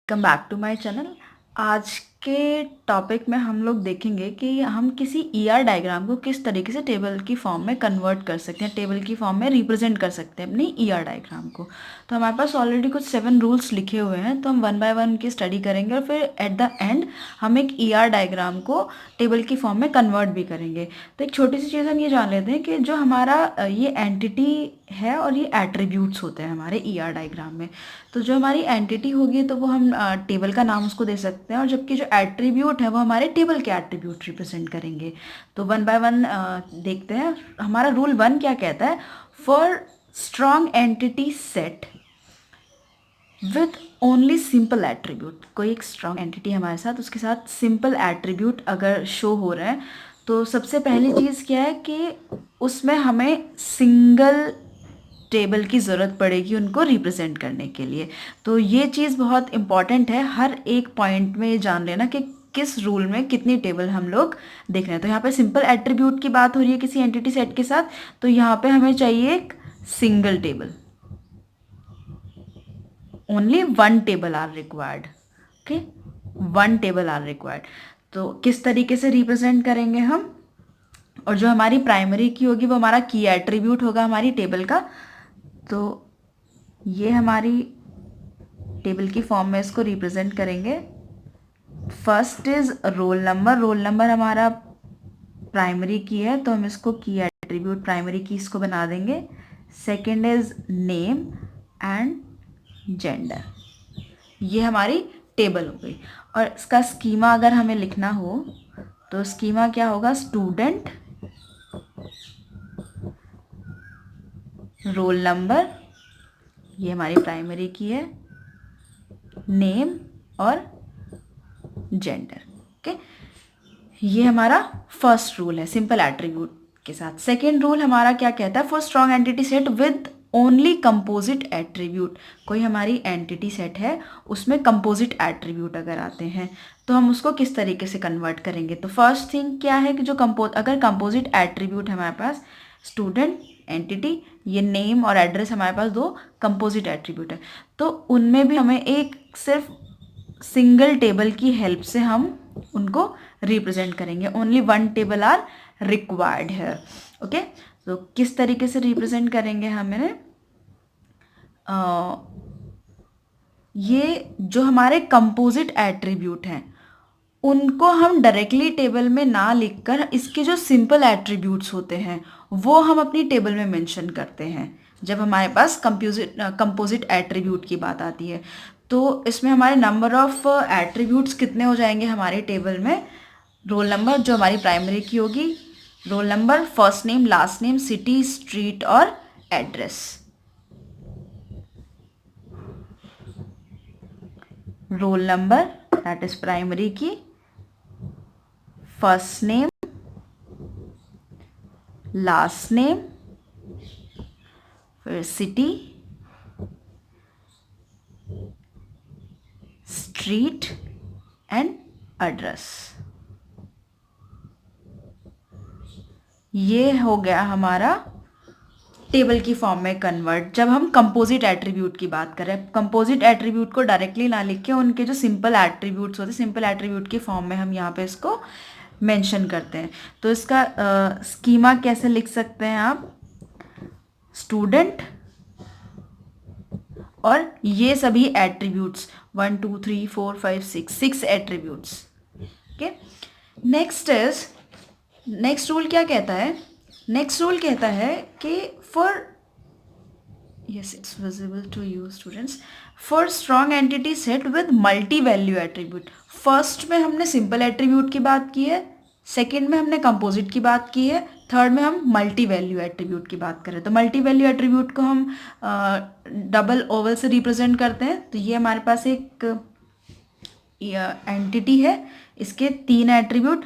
Welcome back to my channel. आज के topic में हम लोग देखेंगे कि हम किसी ईआर डायग्राम को किस तरीके से टेबल की फॉर्म में कन्वर्ट कर सकते हैं, टेबल की फॉर्म में रिप्रेजेंट कर सकते हैं अपनी ईआर डायग्राम को। तो हमारे पास ऑलरेडी कुछ 7 रूल्स लिखे हुए हैं, तो हम वन बाय वन की स्टडी करेंगे और फिर एट द एंड हम एक ईआर डायग्राम को टेबल की फॉर्म में कन्वर्ट भी करेंगे। तो एक छोटी सी चीज़ हम ये जान लेते हैं कि जो हमारा ये एंटिटी है और ये एट्रीब्यूट्स होते हैं हमारे ईआर डायग्राम में। तो जो हमारी एंटिटी होगी तो वो हम टेबल का नाम उसको दे सकते हैं, और जबकि जो एट्रीब्यूट है वो हमारे टेबल के एट्रीब्यूट रिप्रेजेंट करेंगे। तो वन बाय वन देखते हैं। हमारा रूल 1 क्या कहता है? For strong entity set with only simple attribute, कोई एक स्ट्रॉन्ग एंटिटी हमारे साथ, उसके साथ सिंपल एट्रीब्यूट अगर शो हो रहे हैं, तो सबसे पहली चीज़ क्या है कि उसमें हमें सिंगल टेबल की ज़रूरत पड़ेगी उनको रिप्रेजेंट करने के लिए। तो ये चीज़ बहुत इंपॉर्टेंट है, हर एक पॉइंट में ये जान लेना कि किस रूल में कितनी टेबल हम लोग देख रहे हैं। तो यहाँ पे सिंपल एट्रीब्यूट की बात हो रही है किसी एंटिटी सेट के साथ, तो यहाँ पे हमें चाहिए एक single table, only 1 table are required. Okay, 1 table are required. तो किस तरीके से रिप्रेजेंट करेंगे हम, और जो हमारी प्राइमरी की होगी वो हमारा की एट्रीब्यूट होगा हमारी टेबल का। तो ये हमारी टेबल की फॉर्म में इसको रिप्रेजेंट करेंगे। First is roll number, roll number हमारा प्राइमरी की है तो हम इसको की एट्रीब्यूट प्राइमरी की इसको बना देंगे। Second is name and gender, ये हमारी टेबल हो गई। और इसका स्कीमा अगर हमें लिखना हो तो स्कीमा क्या होगा? स्टूडेंट, रोल नंबर, ये हमारी प्राइमरी की है, नेम और जेंडर। ओके, ये हमारा फर्स्ट रूल है सिंपल एट्रीब्यूट के साथ। सेकेंड रूल हमारा क्या कहता है? For strong entity set with only composite attribute, कोई हमारी एंटिटी सेट है उसमें कंपोजिट एट्रीब्यूट अगर आते हैं तो हम उसको किस तरीके से कन्वर्ट करेंगे। तो फर्स्ट थिंग क्या है कि जो अगर कंपोजिट एट्रीब्यूट है हमारे पास, स्टूडेंट, एंटिटी, ये नेम और एड्रेस हमारे पास 2 कंपोजिट एट्रीब्यूट है, तो उनमें भी हमें एक सिर्फ सिंगल टेबल की हेल्प से हम उनको रिप्रेजेंट करेंगे। ओनली 1 टेबल आर रिक्वायर्ड है। ओके, तो किस तरीके से रिप्रेजेंट करेंगे हमें? ये जो हमारे कंपोजिट एट्रीब्यूट हैं उनको हम डायरेक्टली टेबल में ना लिखकर इसके जो सिंपल एट्रीब्यूट्स होते हैं वो हम अपनी टेबल में मेंशन करते हैं जब हमारे पास कंपोजिट एट्रीब्यूट की बात आती है। तो इसमें हमारे नंबर ऑफ एट्रीब्यूट्स कितने हो जाएंगे हमारे टेबल में? रोल नंबर जो हमारी प्राइमरी की होगी, roll number, first name, last name, city, street और address. Roll number that is primary key, first name, last name, फिर सिटी, स्ट्रीट एंड एड्रेस। ये हो गया हमारा टेबल की फॉर्म में कन्वर्ट। जब हम कंपोजिट एट्रीब्यूट की बात करें, कंपोजिट एट्रीब्यूट को डायरेक्टली ना लिख के उनके जो सिंपल एट्रीब्यूट्स होते हैं सिंपल एट्रीब्यूट की फॉर्म में हम यहाँ पे इसको मेंशन करते हैं। तो इसका स्कीमा कैसे लिख सकते हैं आप? स्टूडेंट और ये सभी attributes 1 2 3 4 5 6 attributes. Okay, next rule क्या कहता है? नेक्स्ट रूल कहता है कि yes it's visible to you students, for strong entity set with multi value attribute। First में हमने सिंपल एट्रीब्यूट की बात की है, सेकंड में हमने कंपोजिट की बात की है, थर्ड में हम मल्टी वैल्यू एट्रीब्यूट की बात करें। तो मल्टी वैल्यू एट्रीब्यूट को हम डबल ओवल से रिप्रेजेंट करते हैं। तो ये हमारे पास एक एंटिटी है, इसके 3 एट्रीब्यूट,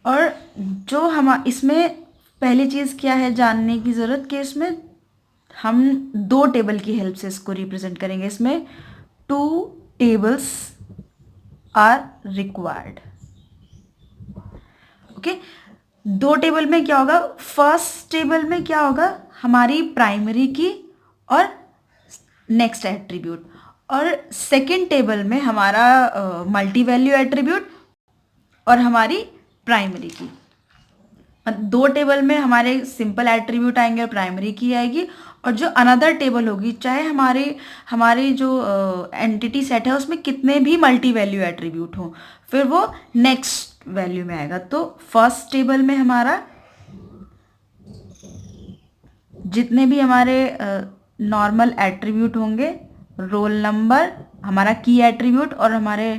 और जो हम इसमें पहली चीज़ क्या है जानने की ज़रूरत कि इसमें हम 2 टेबल की हेल्प से इसको रिप्रेजेंट करेंगे। इसमें 2 tables are required. Okay, 2 table में क्या होगा? फर्स्ट टेबल में क्या होगा? हमारी प्राइमरी की और नेक्स्ट एट्रीब्यूट, और सेकेंड टेबल में हमारा मल्टी वैल्यू एट्रीब्यूट और हमारी प्राइमरी की। दो टेबल में हमारे सिंपल एट्रीब्यूट आएंगे और प्राइमरी की आएगी, और जो अनदर टेबल होगी, चाहे हमारे हमारे जो एंटिटी सेट है उसमें कितने भी मल्टी वैल्यू एट्रीब्यूट हो, फिर वो नेक्स्ट वैल्यू में आएगा। तो फर्स्ट टेबल में हमारा जितने भी हमारे नॉर्मल एट्रीब्यूट होंगे, रोल नंबर, हमारा की एट्रीब्यूट और हमारे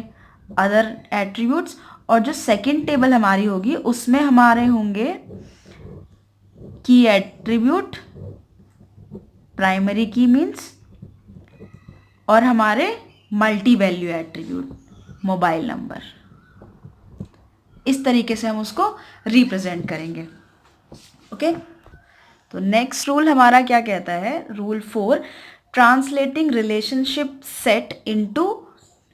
अदर एट्रीब्यूट्स, और जो सेकंड टेबल हमारी होगी उसमें हमारे होंगे की एट्रीब्यूट, प्राइमरी की मीन्स, और हमारे multi value attribute, mobile number. इस तरीके से हम उसको रिप्रेजेंट करेंगे। ओके, तो नेक्स्ट रूल हमारा क्या कहता है, rule 4, translating relationship set into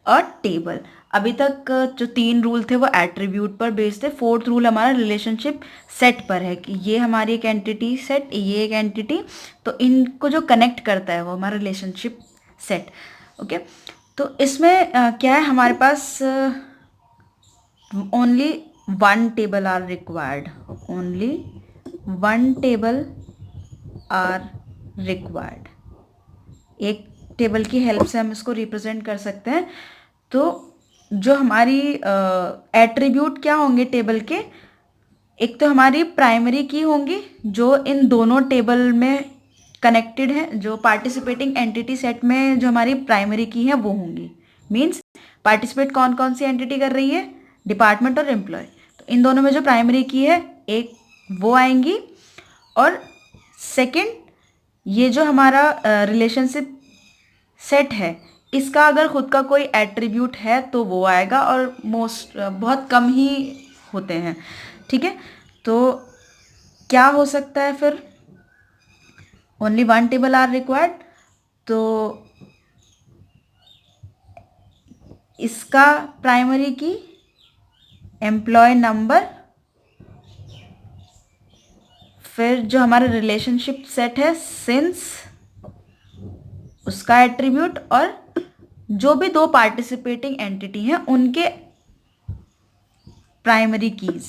a table. अभी तक जो 3 रूल थे वो एट्रीब्यूट पर बेस्ड थे, फोर्थ रूल हमारा रिलेशनशिप सेट पर है कि ये हमारी एक एंटिटी सेट, ये एक एंटिटी, तो इनको जो कनेक्ट करता है वो हमारा रिलेशनशिप सेट। ओके, तो इसमें क्या है, हमारे पास only one table are required, only one table are required. एक टेबल की हेल्प से हम इसको रिप्रेजेंट कर सकते हैं। तो जो हमारी एट्रीब्यूट क्या होंगे टेबल के, एक तो हमारी प्राइमरी की होंगी जो इन दोनों टेबल में कनेक्टेड है, जो पार्टिसिपेटिंग एंटिटी सेट में जो हमारी प्राइमरी की है वो होंगी। मीन्स पार्टिसिपेट कौन कौन सी एंटिटी कर रही है, डिपार्टमेंट और एम्प्लॉय, तो इन दोनों में जो प्राइमरी की है एक वो आएंगी। और सेकंड, ये जो हमारा रिलेशनशिप सेट है इसका अगर खुद का कोई एट्रीब्यूट है तो वो आएगा, और बहुत कम ही होते हैं। ठीक है, तो क्या हो सकता है फिर, only one table are required, तो इसका प्राइमरी की एम्प्लॉय नंबर, फिर जो हमारा रिलेशनशिप सेट है सिंस, उसका एट्रीब्यूट, और जो भी दो पार्टिसिपेटिंग एंटिटी हैं उनके प्राइमरी कीज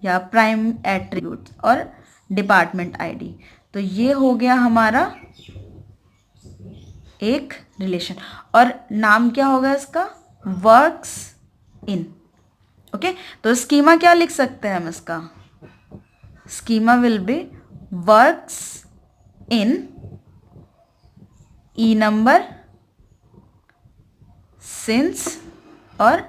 या प्राइम एट्रीब्यूट और डिपार्टमेंट आईडी। तो ये हो गया हमारा एक रिलेशन, और नाम क्या होगा इसका, वर्क्स इन। ओके, तो स्कीमा क्या लिख सकते हैं हम इसका, schema will be works in E number, since और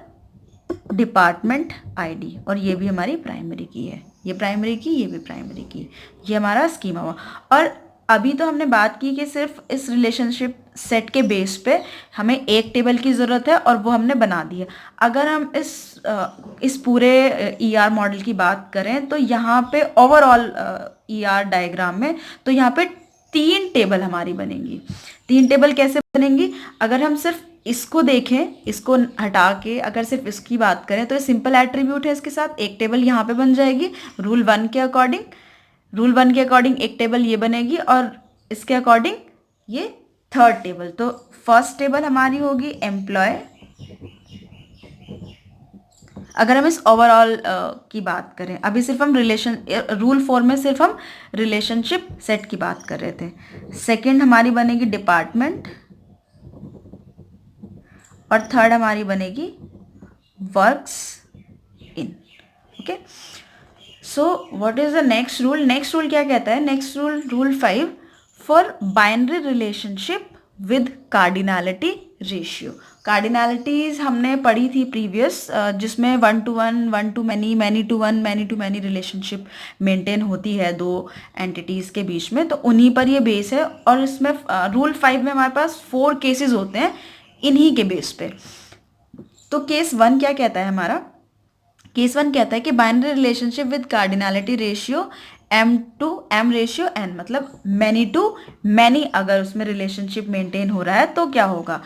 डिपार्टमेंट आईडी, और ये भी हमारी प्राइमरी की है, ये प्राइमरी की, ये भी प्राइमरी की, ये हमारा स्कीमा हुआ। और अभी तो हमने बात की कि सिर्फ इस रिलेशनशिप सेट के बेस पे हमें एक टेबल की ज़रूरत है और वो हमने बना दी है। अगर हम इस पूरे ईआर मॉडल की बात करें तो यहाँ पे ओवरऑल ईआर डायग्राम में, तो यहाँ पे 3 टेबल हमारी बनेंगी। 3 टेबल कैसे बनेंगी, अगर हम सिर्फ इसको देखें, इसको हटा के अगर सिर्फ इसकी बात करें तो ये सिंपल एट्रीब्यूट है, इसके साथ एक टेबल यहाँ पे बन जाएगी रूल 1 के अकॉर्डिंग। रूल 1 के अकॉर्डिंग एक टेबल ये बनेगी और इसके अकॉर्डिंग ये थर्ड टेबल। तो फर्स्ट टेबल हमारी होगी एम्प्लॉय। अगर हम इस ओवरऑल की बात करें, अभी सिर्फ हम रूल 4 में सिर्फ हम रिलेशनशिप सेट की बात कर रहे थे। सेकंड हमारी बनेगी डिपार्टमेंट, और थर्ड हमारी बनेगी works in. Okay, so what is the next rule, next rule क्या कहता है, next rule, rule 5, for binary relationship with cardinality ratio. Cardinalities हमने पढ़ी थी प्रीवियस, जिसमें 1 to 1, 1 to many, many to 1, many to many relationship maintain होती है दो एंटिटीज़ के बीच में, तो उन्हीं पर ये बेस है। और इसमें रूल 5 में हमारे पास 4 केसेस होते हैं इन्हीं के बेस पे। तो केस 1 क्या कहता है हमारा, केस 1 कहता है कि binary relationship with cardinality ratio m ratio n, मतलब मैनी टू मैनी अगर उसमें रिलेशनशिप मेंटेन हो रहा है तो क्या होगा,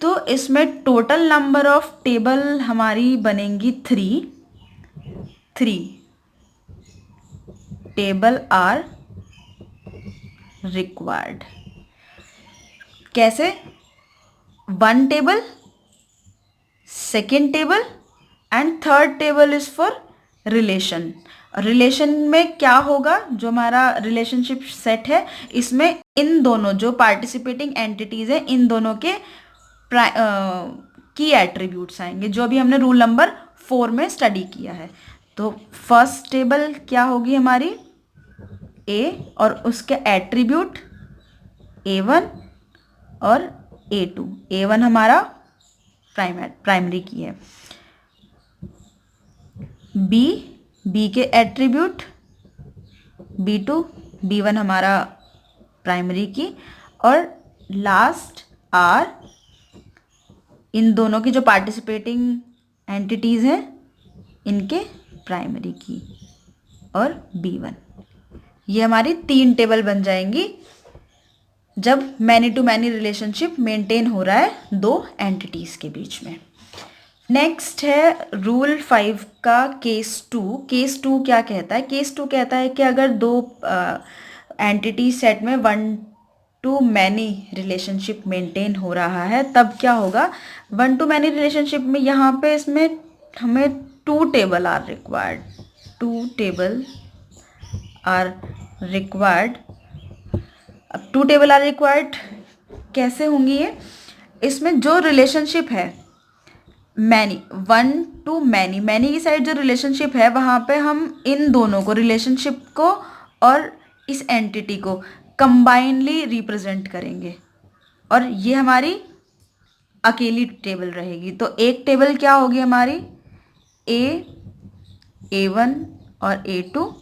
तो इसमें टोटल नंबर ऑफ टेबल हमारी बनेंगी 3 टेबल आर रिक्वायर्ड। कैसे, one table, second table and third table is for relation. Relation में क्या होगा, जो हमारा रिलेशनशिप सेट है इसमें इन दोनों जो पार्टिसिपेटिंग एंटिटीज हैं इन दोनों के की एट्रीब्यूट्स आएंगे, जो अभी हमने रूल नंबर 4 में स्टडी किया है। तो फर्स्ट टेबल क्या होगी हमारी, ए और उसके एट्रीब्यूट A1 और A2। A1 हमारा प्राइमरी की है, बी के एट्रीब्यूट B2, B1 हमारा प्राइमरी की, और लास्ट आर इन दोनों की जो पार्टिसिपेटिंग एंटिटीज हैं इनके प्राइमरी की और B1। ये हमारी 3 टेबल बन जाएंगी जब many to many relationship maintain हो रहा है दो एंटिटीज के बीच में। नेक्स्ट है रूल 5 का केस 2। केस 2 क्या कहता है, केस 2 कहता है कि अगर दो एंटिटी सेट में one two many relationship maintain हो रहा है तब क्या होगा। वन टू मैनी रिलेशनशिप में यहाँ पे इसमें हमें 2 table are required, 2 table are required. अब 2 टेबल आर रिक्वायर्ड कैसे होंगी ये, इसमें जो रिलेशनशिप है many, one two many, many की साइड जो रिलेशनशिप है वहाँ पे हम इन दोनों को, रिलेशनशिप को और इस एंटिटी को कंबाइनली रिप्रेजेंट करेंगे और ये हमारी अकेली टेबल रहेगी। तो एक टेबल क्या होगी हमारी, A1 और A2,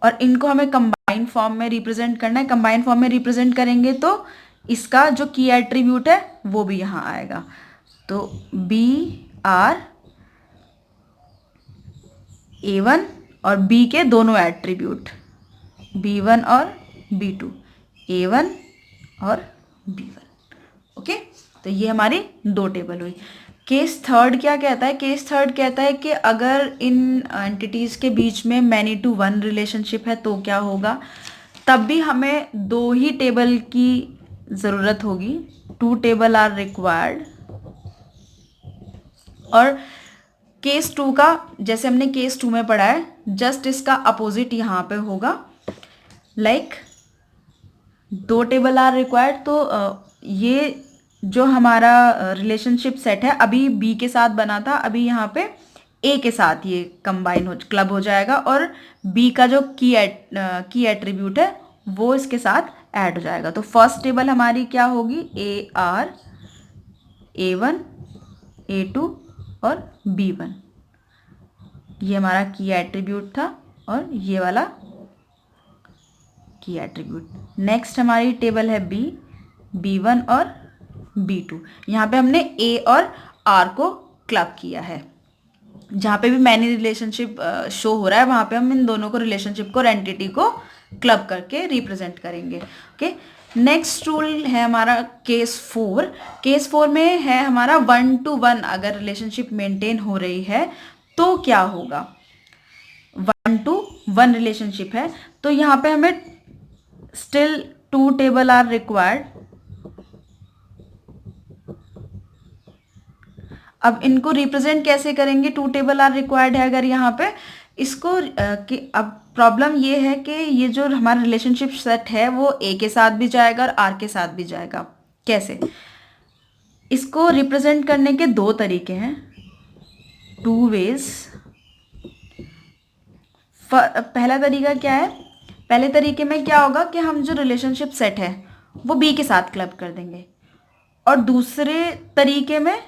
और इनको हमें कंबाइन फॉर्म में रिप्रेजेंट करना है। कंबाइन फॉर्म में रिप्रेजेंट करेंगे तो इसका जो की एट्रीब्यूट है वो भी यहाँ आएगा। तो BR A1 और B के दोनों एट्रीब्यूट B1 और B2, A1 और B1। ओके, तो ये हमारी 2 टेबल हुई। केस थर्ड क्या कहता है, केस थर्ड कहता है कि अगर इन एंटिटीज के बीच में मैनी टू वन रिलेशनशिप है तो क्या होगा, तब भी हमें 2 ही टेबल की ज़रूरत होगी, 2 टेबल आर रिक्वायर्ड। और केस 2 का जैसे हमने केस 2 में पढ़ा है जस्ट इसका अपोजिट यहाँ पे होगा, लाइक 2 टेबल आर रिक्वायर्ड। तो ये जो हमारा रिलेशनशिप सेट है अभी B के साथ बना था, अभी यहाँ पे A के साथ ये कंबाइन हो क्लब हो जाएगा और B का जो की एट्रीब्यूट है वो इसके साथ ऐड हो जाएगा। तो फर्स्ट टेबल हमारी क्या होगी, AR A1 A2 और B1, ये हमारा की एट्रीब्यूट था और ये वाला की एट्रीब्यूट। नेक्स्ट हमारी टेबल है B1 और B2। यहाँ पे हमने A और R को क्लब किया है, जहाँ पे भी मैनी रिलेशनशिप शो हो रहा है वहाँ पे हम इन दोनों को रिलेशनशिप को और एंटिटी को क्लब करके रिप्रेजेंट करेंगे। ओके, नेक्स्ट रूल है हमारा केस 4। केस 4 में है हमारा 1 to 1 अगर रिलेशनशिप मेंटेन हो रही है तो क्या होगा। 1 to 1 रिलेशनशिप है तो यहाँ पे हमें स्टिल 2 टेबल आर रिक्वायर्ड। अब इनको रिप्रेजेंट कैसे करेंगे, 2 टेबल आर रिक्वायर्ड है अगर यहाँ पे इसको कि अब प्रॉब्लम ये है कि ये जो हमारा रिलेशनशिप सेट है वो A के साथ भी जाएगा और R के साथ भी जाएगा। कैसे, इसको रिप्रेजेंट करने के 2 तरीके हैं, 2 वेज। पहला तरीका क्या है, पहले तरीके में क्या होगा कि हम जो रिलेशनशिप सेट है वो B के साथ क्लब कर देंगे और दूसरे तरीके में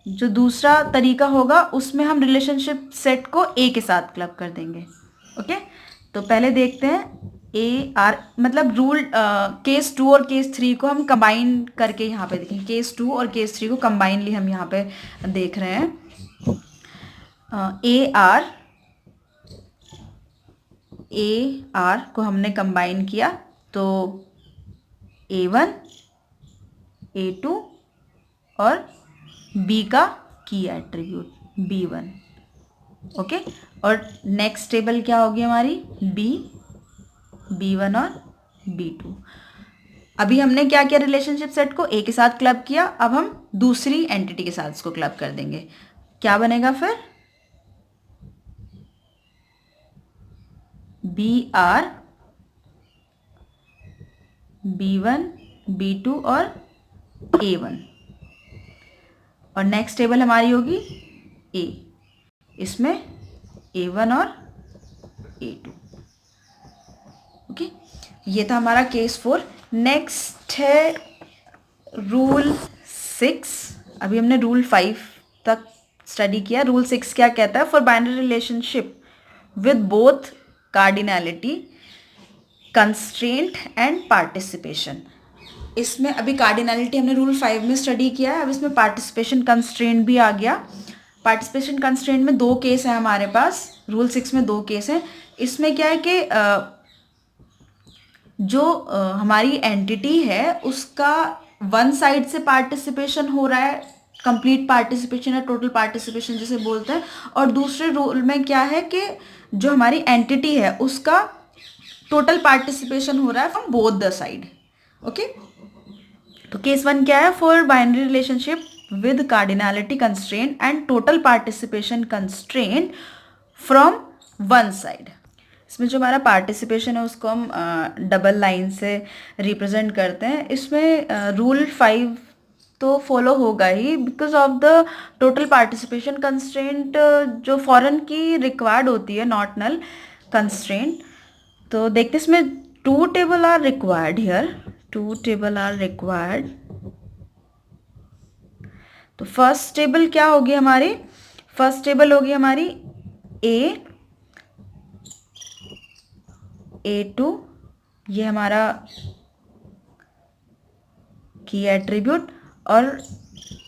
जो दूसरा तरीका होगा उसमें हम रिलेशनशिप सेट को A के साथ क्लब कर देंगे। ओके, तो पहले देखते हैं AR, मतलब रूल केस 2 और केस 3 को हम कंबाइन करके यहाँ पे देखेंगे। केस 2 और केस 3 को कंबाइनली हम यहाँ पे देख रहे हैं। AR को हमने कंबाइन किया तो A1 A2 और B का की एट्रीब्यूट B1। ओके, और नेक्स्ट टेबल क्या होगी हमारी, B, B1 और B2। अभी हमने क्या किया, रिलेशनशिप सेट को ए के साथ क्लब किया, अब हम दूसरी एंटिटी के साथ इसको क्लब कर देंगे। क्या बनेगा फिर, BR B1 B2 और A1, और नेक्स्ट टेबल हमारी होगी A, इसमें A1 और A2। ओके, ये था हमारा केस 4। नेक्स्ट है रूल 6। अभी हमने रूल 5 तक स्टडी किया। रूल 6 क्या कहता है, for binary relationship with both cardinality, constraint and participation. इसमें अभी कार्डिनैलिटी हमने रूल 5 में स्टडी किया है, अब इसमें पार्टिसिपेशन कंस्ट्रेंट भी आ गया। पार्टिसिपेशन कंस्ट्रेंट में 2 केस है हमारे पास, रूल 6 में 2 केस हैं। इसमें क्या है कि जो हमारी एंटिटी है उसका वन साइड से पार्टिसिपेशन हो रहा है, कंप्लीट पार्टिसिपेशन या टोटल पार्टिसिपेशन जिसे बोलते हैं, और दूसरे रूल में क्या है कि जो हमारी एंटिटी है उसका टोटल पार्टिसिपेशन हो रहा है from both the side. Okay, तो केस 1 क्या है, for binary relationship with cardinality constraint and total participation constraint from one side. इसमें जो हमारा पार्टिसिपेशन है उसको हम डबल लाइन से रिप्रेजेंट करते हैं। इसमें रूल 5 तो फॉलो होगा ही, because of the total participation constraint जो फॉरेन की रिक्वायर्ड होती है, नॉट नल कंस्ट्रेंट। तो देखते इसमें 2 table are required here, 2 table are required. तो फर्स्ट टेबल क्या होगी हमारी, फर्स्ट टेबल होगी हमारी A2, ये हमारा की एट्रीब्यूट, और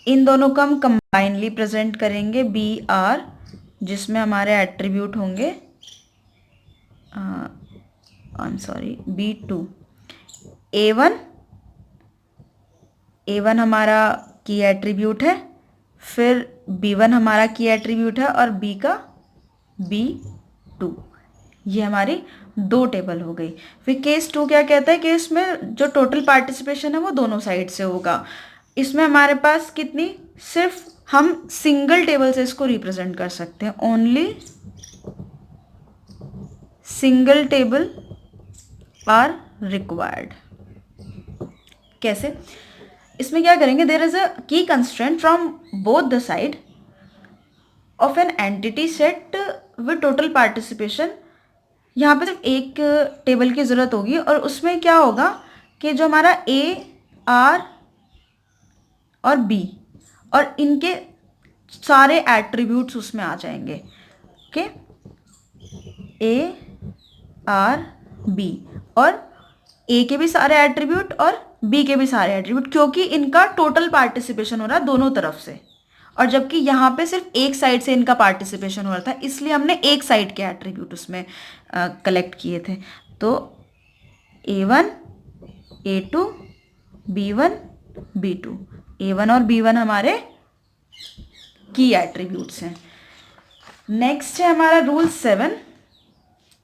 इन दोनों को हम कंबाइनली प्रेजेंट करेंगे BR, जिसमें हमारे एट्रीब्यूट होंगे B2। A1 हमारा की एट्रीब्यूट है, फिर B1 हमारा की एट्रीब्यूट है, और B का B2। ये हमारी 2 टेबल हो गई। फिर केस 2 क्या कहता है कि इसमें जो टोटल पार्टिसिपेशन है वो दोनों साइड से होगा। इसमें हमारे पास कितनी, सिर्फ हम सिंगल टेबल से इसको रिप्रेजेंट कर सकते हैं, only single table are required. कैसे, इसमें क्या करेंगे, there is a key constraint from both the side of an entity set with total participation. यहाँ पे सिर्फ एक टेबल की ज़रूरत होगी, और उसमें क्या होगा कि जो हमारा A, R और B और इनके सारे एट्रीब्यूट्स उसमें आ जाएंगे। ओके, A, R, B, और A के भी सारे एट्रीब्यूट और B के भी सारे एट्रीब्यूट, क्योंकि इनका टोटल पार्टिसिपेशन हो रहा है दोनों तरफ से, और जबकि यहाँ पे सिर्फ एक साइड से इनका पार्टिसिपेशन हो रहा था, इसलिए हमने एक साइड के एट्रीब्यूट उसमें कलेक्ट किए थे। तो A1, A2, B1, B2, A1 और B1 हमारे की एट्रीब्यूट्स हैं। नेक्स्ट है हमारा रूल 7।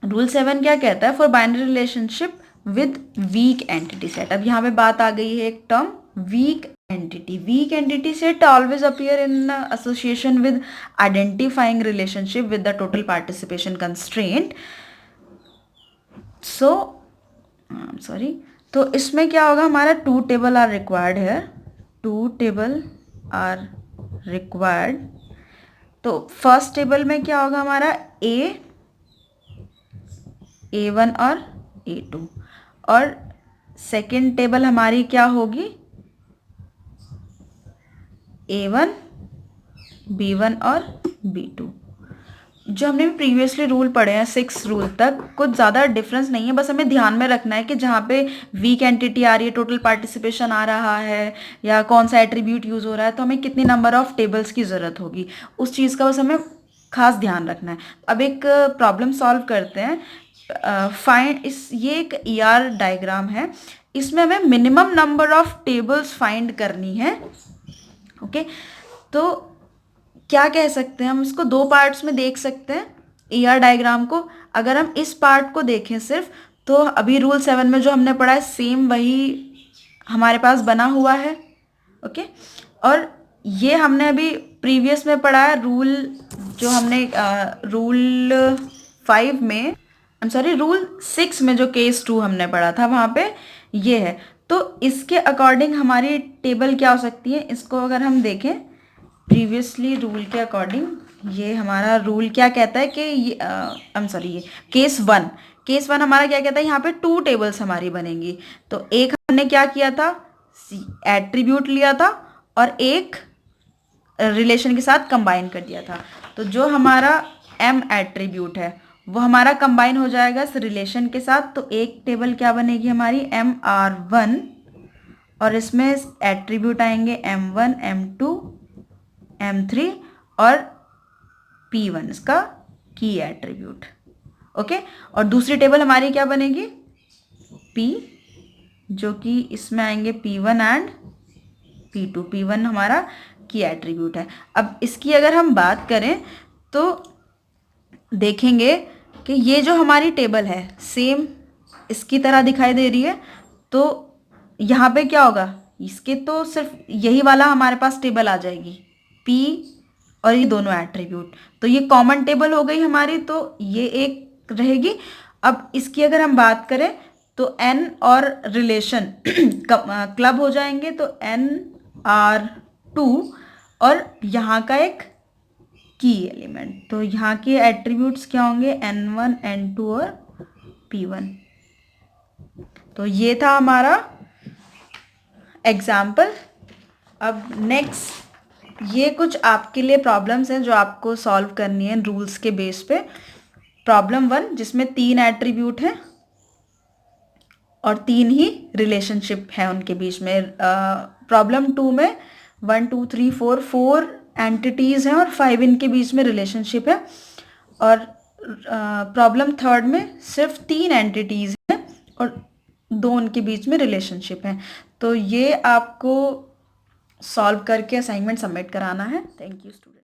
रूल 7 क्या कहता है, for binary relationship with weak entity set. अब यहाँ पे बात आ गई है एक term, weak entity. Weak entity set always appear in association with identifying relationship with the total participation constraint. तो इसमें क्या होगा, हमारा 2 टेबल आर रिक्वायर्ड है, 2 टेबल आर रिक्वायर्ड। तो फर्स्ट टेबल में क्या होगा हमारा A1 और A2, और सेकेंड टेबल हमारी क्या होगी, A1, B1 और B2। जो हमने प्रीवियसली रूल पढ़े हैं 6 रूल तक, कुछ ज़्यादा डिफरेंस नहीं है, बस हमें ध्यान में रखना है कि जहाँ पे वीक एंटिटी आ रही है, टोटल पार्टिसिपेशन आ रहा है, या कौन सा एट्रीब्यूट यूज़ हो रहा है, तो हमें कितनी नंबर ऑफ टेबल्स की ज़रूरत होगी, उस चीज़ का बस हमें खास ध्यान रखना है। अब एक प्रॉब्लम सॉल्व करते हैं। ये एक ER डायग्राम है, इसमें हमें minimum number of tables find करनी है। ओके, तो क्या कह सकते हैं, हम इसको 2 पार्ट्स में देख सकते हैं ER डायग्राम को। अगर हम इस पार्ट को देखें सिर्फ, तो अभी रूल 7 में जो हमने पढ़ा है सेम वही हमारे पास बना हुआ है। ओके, और ये हमने अभी प्रीवियस में पढ़ा है रूल, जो हमने रूल 5 में, आई एम सॉरी, रूल 6 में जो केस 2 हमने पढ़ा था वहाँ पे ये है। तो इसके अकॉर्डिंग हमारी टेबल क्या हो सकती है, इसको अगर हम देखें प्रीवियसली रूल के अकॉर्डिंग, ये हमारा रूल क्या कहता है कि ये आई एम सॉरी, ये केस 1 हमारा क्या कहता है, यहाँ पे 2 टेबल्स हमारी बनेंगी। तो एक हमने क्या किया था, एट्रीब्यूट लिया था और एक रिलेशन के साथ कंबाइन कर दिया था। तो जो हमारा m एट्रीब्यूट है वो हमारा कंबाइन हो जाएगा इस रिलेशन के साथ। तो एक टेबल क्या बनेगी हमारी, mr1, और इसमें एट्रीब्यूट आएंगे m1, m2, m3 और p1 इसका की एट्रीब्यूट। ओके, और दूसरी टेबल हमारी क्या बनेगी, p, जो कि इसमें आएंगे p1 एंड p2। p1 हमारा की एट्रीब्यूट है। अब इसकी अगर हम बात करें तो देखेंगे कि ये जो हमारी टेबल है सेम इसकी तरह दिखाई दे रही है। तो यहाँ पे क्या होगा, इसके तो सिर्फ यही वाला हमारे पास टेबल आ जाएगी, p और ये दोनों एट्रीब्यूट। तो ये कॉमन टेबल हो गई हमारी, तो ये एक रहेगी। अब इसकी अगर हम बात करें तो n और रिलेशन क्लब हो जाएंगे, तो nr2 और यहाँ का एक की एलिमेंट। तो यहाँ के एट्रीब्यूट्स क्या होंगे, n1, n2 और p1। तो ये था हमारा एग्जाम्पल। अब नेक्स्ट, ये कुछ आपके लिए प्रॉब्लम्स हैं जो आपको सॉल्व करनी है रूल्स के बेस पे। प्रॉब्लम 1 जिसमें 3 एट्रीब्यूट हैं और 3 ही रिलेशनशिप है उनके बीच में। प्रॉब्लम 2 में 1 2 3 4 एंटिटीज़ हैं और 5 इनके बीच में रिलेशनशिप है। और प्रॉब्लम 3 में सिर्फ 3 एंटिटीज़ हैं और 2 उनके बीच में रिलेशनशिप है। तो ये आपको सॉल्व करके असाइनमेंट सबमिट कराना है। Thank you student.